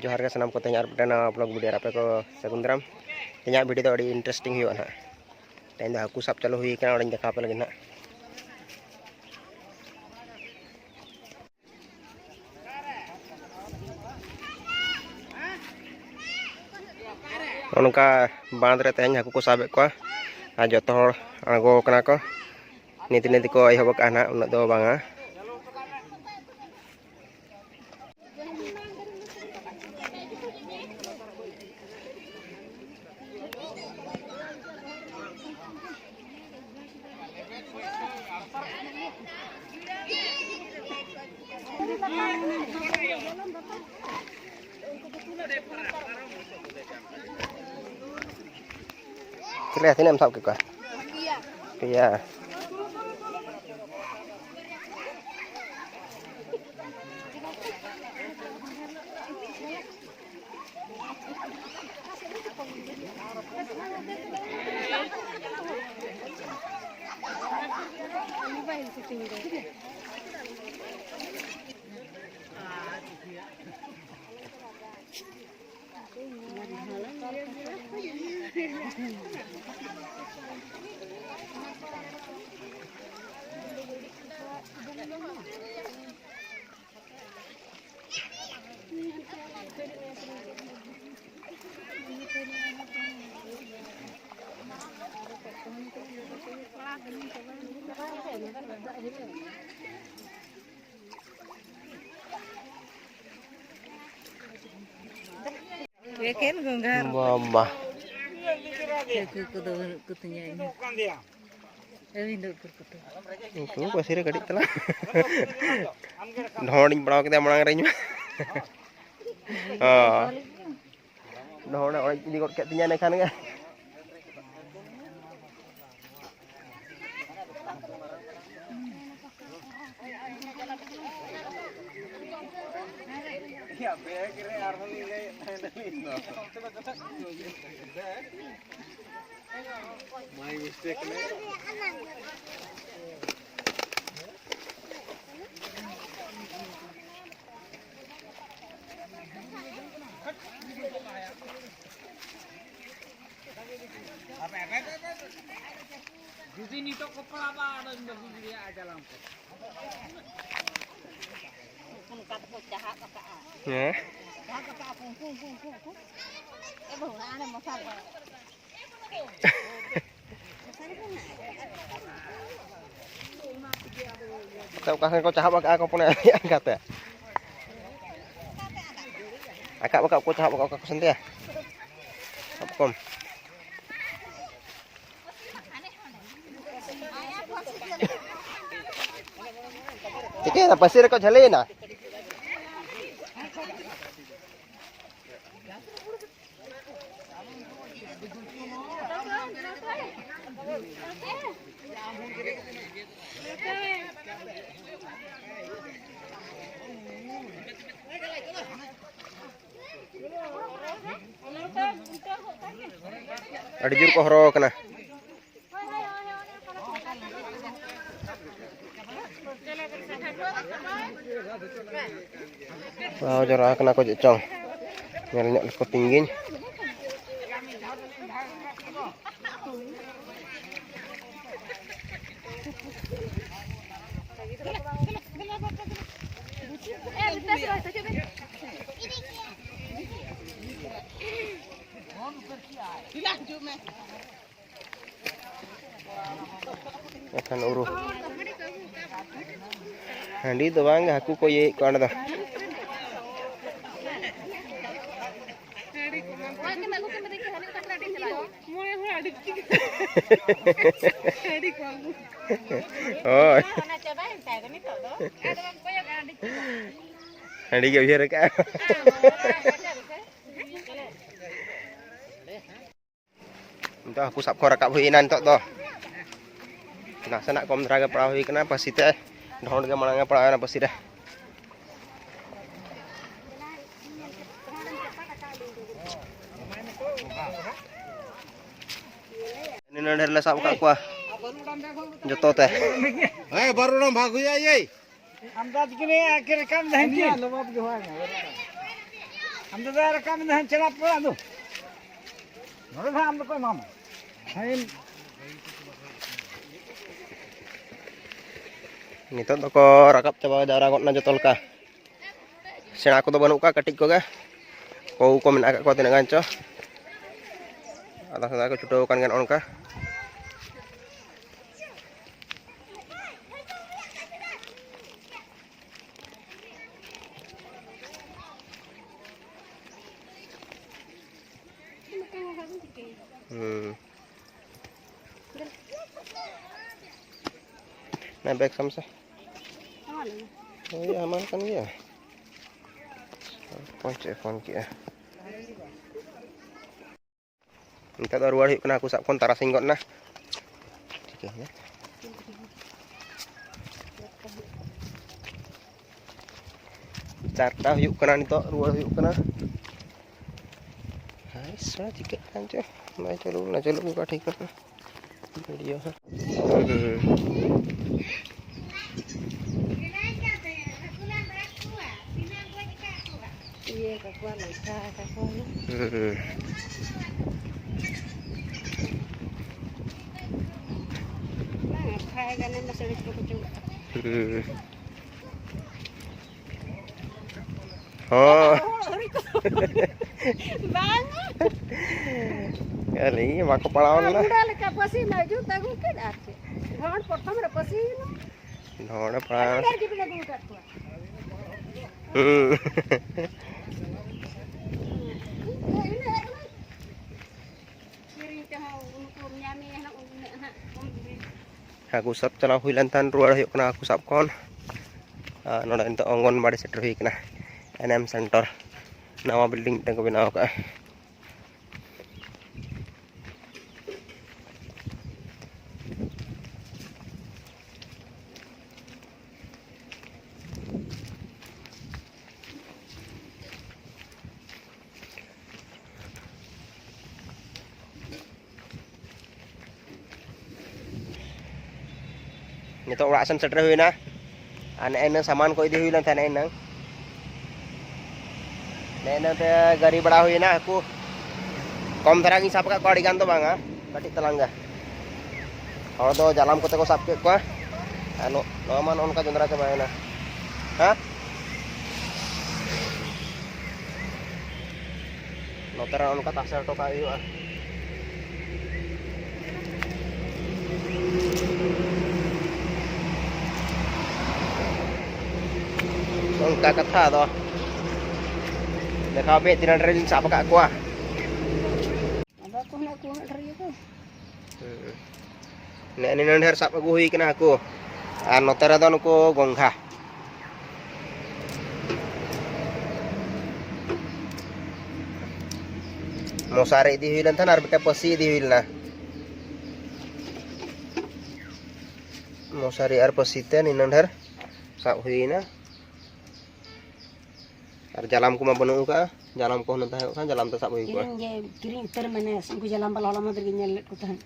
जोहार के सामान को तेज ब्लॉग वीडियो आप को सगुंदराम तेज वीडियो तो इंटरेस्टिंग हुआ ना तेज हाकू साब चालू हुई देखा पे लगे ना उनका बांध रे तेज हाकू को साबे को जो आगो को नीति नीति को एहब ना उन्ना दो बांगा Kira sini em sab ke iya Mama. Itu pasirnya gede telah. Dohning beraw kita menang renya. Dohna orang ini kok ketinya naik kan enggak? Ya, kira arhan ini my mistake Jadi nito kepala apa ada dia aja lampu. Ya. Tahu kan kau cahap aku punya angkat ya. Akak bakal kau cahap bakal aku sendiri ya. Kom. Tikeh na pasir ko jale na. Adi jur ko horo kana. Wow, jorah kena ko jecong. Nyalnya ko tinggi. Akan uruh. Handi to bang haku ko ye ko ana to. Oh. Handi ke biar ka. Entah aku sap ko rakap huinan tok to. Nah, sana kom draga perahu kenapa sih teh? Dohon ke mananga perahu apa sih dah? Ini nanda lah sab kak kuah. Joto teh. baru dong bagus ya ye. अंदाज के लिए आके काम नहीं किया लो बाप जो है हम तो दार काम में चला पड़ा दो नोरे था हम तो कोई मामा हाइन नितो तो को rakap coba jarak kok na jotol ka sena aku to banuk ka katik ko ga ko men agak ko tinang ganco atas aku cudo kan on ka nah baik sama sih oh iya aman kan ya phone kia minta tahu ruar kena aku sak kon tara singgot nah ciknya carta yuk kena nito ruar yuk kena hai sa jika anjo na chalo buka ठीक है video है ये kakua leka kakua lu nah khai kan masih ada cukup oh bang kali mako palawan lah udah leka pasi maju tahu kan aja घाट प्रथम रे पसी ढोड़ प्राण डर के बिना दूर काटवा aku sab chalaw hui lan tan ruar huyuk kana aku sab kon noda into ongon bari setter hui kana NM Center nawa building tang ko binaw ka nito ora san setter hui na ane saman ko idi hui lan tan enang nena te gari bada hui na aku kom dhara gi sap ka ko adigan to banga katik telangga hor do jalam kote ko sap ke ko anu noman onka jendra coba na ha notera onka taksar to kayu onka katha do देखा पे तीन drill shop का को ada ko na dari ko ने नि नंढर shop अगु हुई कना को आ नतरा दन को गंगा मोसारे दी हुई लन थान आर बेटा पसी दी हुई ना मोसारी आर पसी ते नि नंढर साप हुई ना और jalam ko ma banu ka jalam ko na tayo kan jalam ta sab hui ko kiring ter mana sungku jalan bala lama dari nyel ko tahan